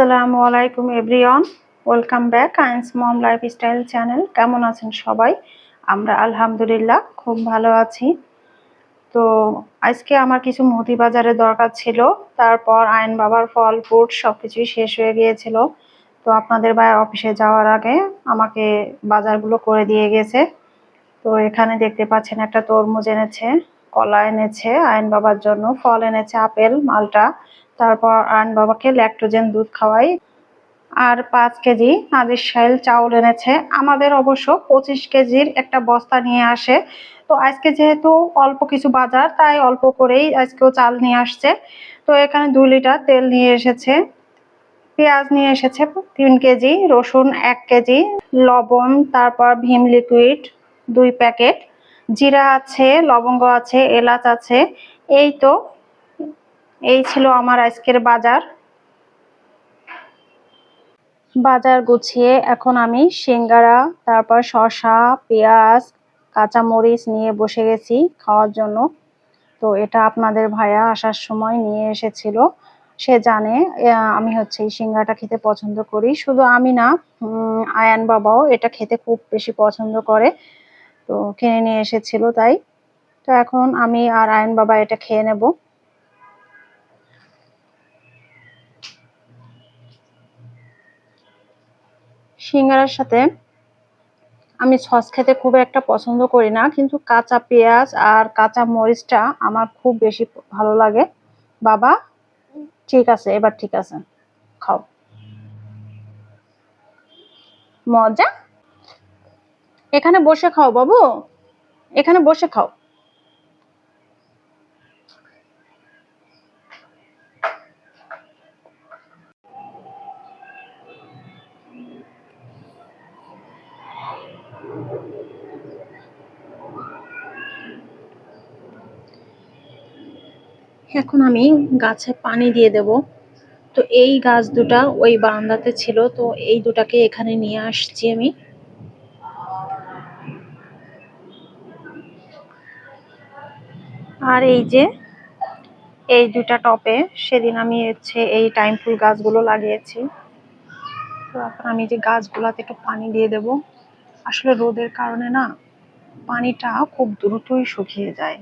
আসসালামু আলাইকুম everyone, welcome back Ain's mom lifestyle channel. কেমন আছেন সবাই? আমরা আলহামদুলিল্লাহ খুব ভালো আছি। তো আজকে আমার কিছু মুদি বাজারের দরকার ছিল, তারপর আইন বাবার ফল ফ্রুট সবকিছুই শেষ হয়ে গিয়েছিল। তো আপনাদের ভাই অফিসে যাওয়ার আগে আমাকে বাজারগুলো করে দিয়ে গেছে। তো এখানে দেখতে পাচ্ছেন একটা তরমুজ এনেছে, কলা এনেছে আইন বাবার জন্য, ফল এনেছে আপেল, মালটা। তারপর আইন বাবাকে ল্যাকটোজেন দুধ খাওয়াই। আর 5 কেজি নাজিরশাইল চাউল এনেছে। আমাদের অবশ্য 25 কেজির একটা বস্তা নিয়ে আসে। তো আজকে যেহেতু অল্প কিছু বাজার, তাই অল্প করেই আজকেও চাল নিয়ে আসছে। তো এখানে 2 লিটার তেল নিয়ে এসেছে, পেঁয়াজ নিয়ে এসেছে 3 কেজি, রসুন 1 কেজি, লবণ, তারপর ভীম লিকুইড 2 প্যাকেট, জিরা আছে, লবঙ্গ আছে, এলাচ আছে। এই ছিল আমার আজকের বাজার। বাজার গুছিয়ে এখন আমি সিঙ্গারা, তারপর শসা, পেঁয়াজ, কাঁচামরিচ নিয়ে বসে গেছি খাওয়ার জন্য। তো এটা আপনাদের ভাইয়া আসার সময় নিয়ে এসেছিল। সে জানে আমি হচ্ছে এই সিঙ্গারাটা খেতে পছন্দ করি। শুধু আমি না, আয়ান বাবাও এটা খেতে খুব বেশি পছন্দ করে। তো কিনে নিয়ে এসেছিল তাই। তো এখন আমি আর আয়ান বাবা এটা খেয়ে নেব। সিঙ্গারার সাথে আমি সস খেতে খুব একটা পছন্দ করি না, কিন্তু কাঁচা পেঁয়াজ আর কাঁচা মরিচটা আমার খুব বেশি ভালো লাগে। বাবা ঠিক আছে, এবার ঠিক আছে, খাও। মজা। এখানে বসে খাও বাবু, এখানে বসে খাও। এখন আমি গাছে পানি দিয়ে দেব। তো এই গাছ দুটা ওই বারান্দাতে ছিল, তো এই দুটাকে এখানে নিয়ে আসছি আমি। আর এই দুটা টপে সেদিন আমি হচ্ছে এই টাইম ফুল গাছগুলো লাগিয়েছি। তো এখন আমি যে গাছগুলাতে একটু পানি দিয়ে দেব। আসলে রোদের কারণে না পানিটা খুব দ্রুতই শুকিয়ে যায়।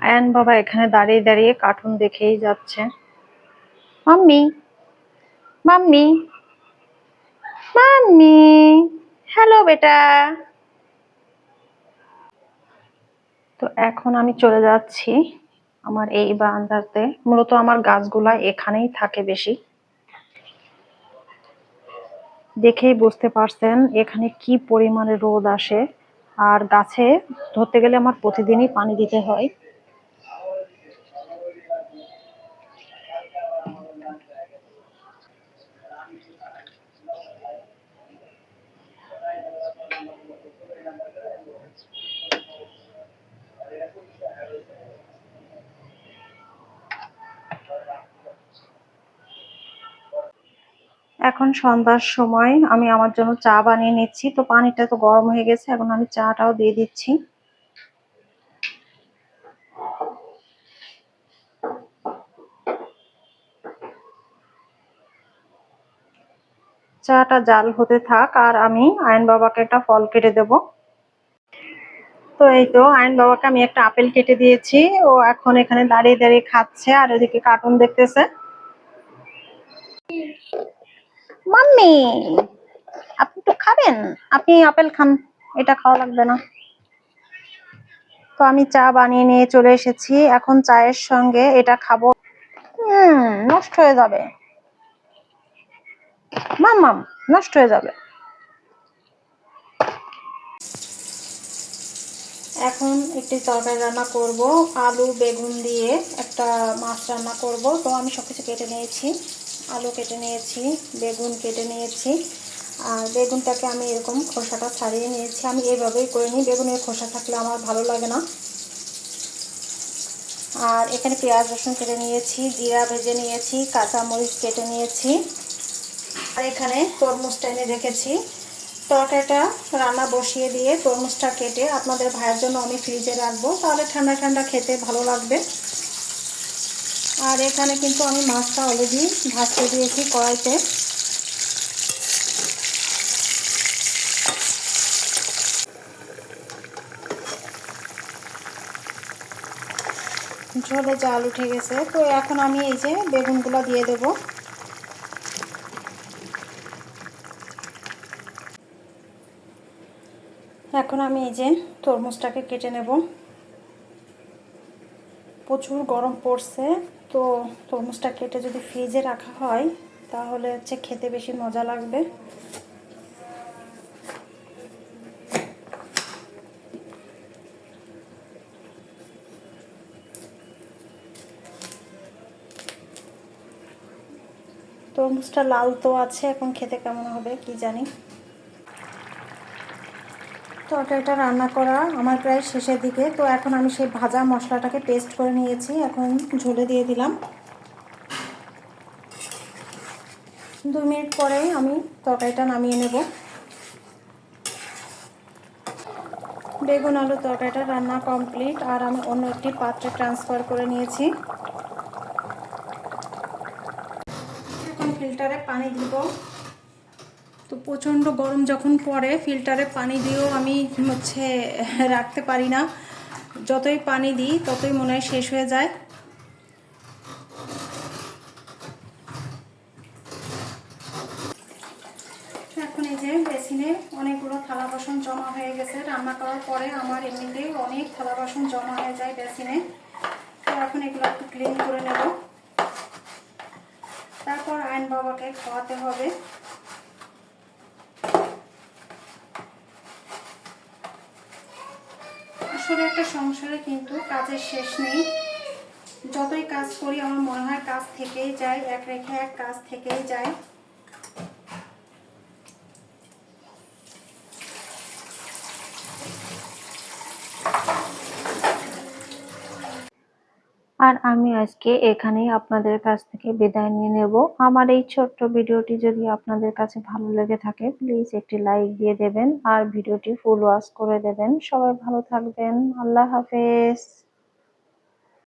আয়ান বাবা এখানে দাঁড়িয়ে দাঁড়িয়ে কার্টুন দেখেই যাচ্ছে। মাম্মি, মাম্মি, মাম্মি, হ্যালো বেটা। তো এখন আমি চলে যাচ্ছি আমার এই বারান্দাতে। মূলত আমার গাছগুলা এখানেই থাকে বেশি। দেখেই বুঝতে পারছেন এখানে কি পরিমাণে রোদ আসে। আর গাছে ধরতে গেলে আমার প্রতিদিনই পানি দিতে হয়। এখন সন্ধ্যার সময় আমি আমার জন্য চা বানিয়ে নিচ্ছি। তো পানিটা তো গরম হয়ে গেছে, এখন আমি চাটাও দিয়ে দিচ্ছি। চাটা জাল হতে থাক, আর আমি আয়ন বাবাকে একটা ফল কেটে দেব। তো এই তো আয়ন বাবাকে আমি একটা আপেল কেটে দিয়েছি। ও এখন এখানে দাঁড়িয়ে দাঁড়িয়ে খাচ্ছে আর ওদিকে কার্টুন দেখতেছে। মাম্মি, আপনি তো খাবেন? আপনি আপেল খান, এটা খাওয়া লাগবে না। তো আমি চা বানিয়ে নিয়ে চলে এসেছি, এখন চায়ের সঙ্গে এটা খাবো। নষ্ট হয়ে যাবে মাম্মাম, নষ্ট হয়ে যাবে। এখন একটি তরকারি রান্না করব, আলু বেগুন দিয়ে একটা মাছ রান্না করব। তো আমি সবকিছু কেটে নিয়েছি, আলু কেটে নিয়েছি, বেগুন কেটে নিয়েছি। আর বেগুনটাকে আমি এরকম খোসাটা ছাড়িয়ে নিয়েছি। আমি এইভাবেই করে নিই, বেগুনের খোসা থাকলে আমার ভালো লাগে না। আর এখানে পেঁয়াজ রসুন কেটে নিয়েছি, জিরা ভেজে নিয়েছি, কাঁচামরিচ কেটে নিয়েছি। আর এখানে তরমুজটা এনে রেখেছি। তরকারিটা রান্না বসিয়ে দিয়ে তরমুজটা কেটে আপনাদের ভাইয়ের জন্য আমি ফ্রিজে রাখবো, তাহলে ঠান্ডা ঠান্ডা খেতে ভালো লাগবে। আর এখানে কিন্তু আমি মাছটা অলরেডি ভাজতে দিয়েছি কড়াইতে। ঝোলে জাল উঠে গেছে, তো এখন আমি এই যে বেগুনগুলো দিয়ে দেব। এখন আমি এই যে তরমুজটাকে কেটে নেব। প্রচুর গরম পড়ছে, তো তরমুজটা কেটে যদি ফ্রিজে রাখা হয় তাহলে হচ্ছে খেতে বেশি মজা লাগবে। তরমুজটা লাল তো আছে, এখন খেতে কেমন হবে কি জানি। তরকারিটা রান্না করা আমার প্রায় শেষের দিকে, তো এখন আমি সেই ভাজা মশলাটাকে পেস্ট করে নিয়েছি, এখন ঝোলে দিয়ে দিলাম। 2 মিনিট পরেই আমি তরকারিটা নামিয়ে নেব। বেগুন আলু তরকারিটা রান্না কমপ্লিট, আর আমি অন্য একটি পাত্রে ট্রান্সফার করে নিয়েছি। এখন ফিল্টারে পানি দিব। তো প্রচণ্ড গরম যখন পড়ে ফিল্টারে পানি দিয়েও আমি হচ্ছে রাখতে পারি না, যতই পানি দিই ততই মনে হয় শেষ হয়ে যায়। এখন এই যে বেসিনে অনেকগুলো থালা বাসন জমা হয়ে গেছে, রান্না করার পরে আমার এমনিতেই অনেক থালা বাসন জমা হয়ে যায় বেসিনে। তো এখন এগুলো একটু ক্লিন করে নেব, তারপর আইন বাবাকে খাওয়াতে হবে। আসলে একটা সংসারে কিন্তু কাজের শেষ নেই, যতই কাজ করি আমার মনে হয় কাজ থেকেই যায়, এক রেখে এক কাজ থেকেই যায়। আর আমি আজকে এখানেই আপনাদের কাছ থেকে বিদায় নিয়ে নেব। আমার এই ছোট্ট ভিডিওটি যদি আপনাদের কাছে ভালো লেগে থাকে প্লিজ একটি লাইক দিয়ে দেবেন আর ভিডিওটি ফুল ওয়াচ করে দেবেন। সবাই ভালো থাকবেন। আল্লাহ হাফেজ।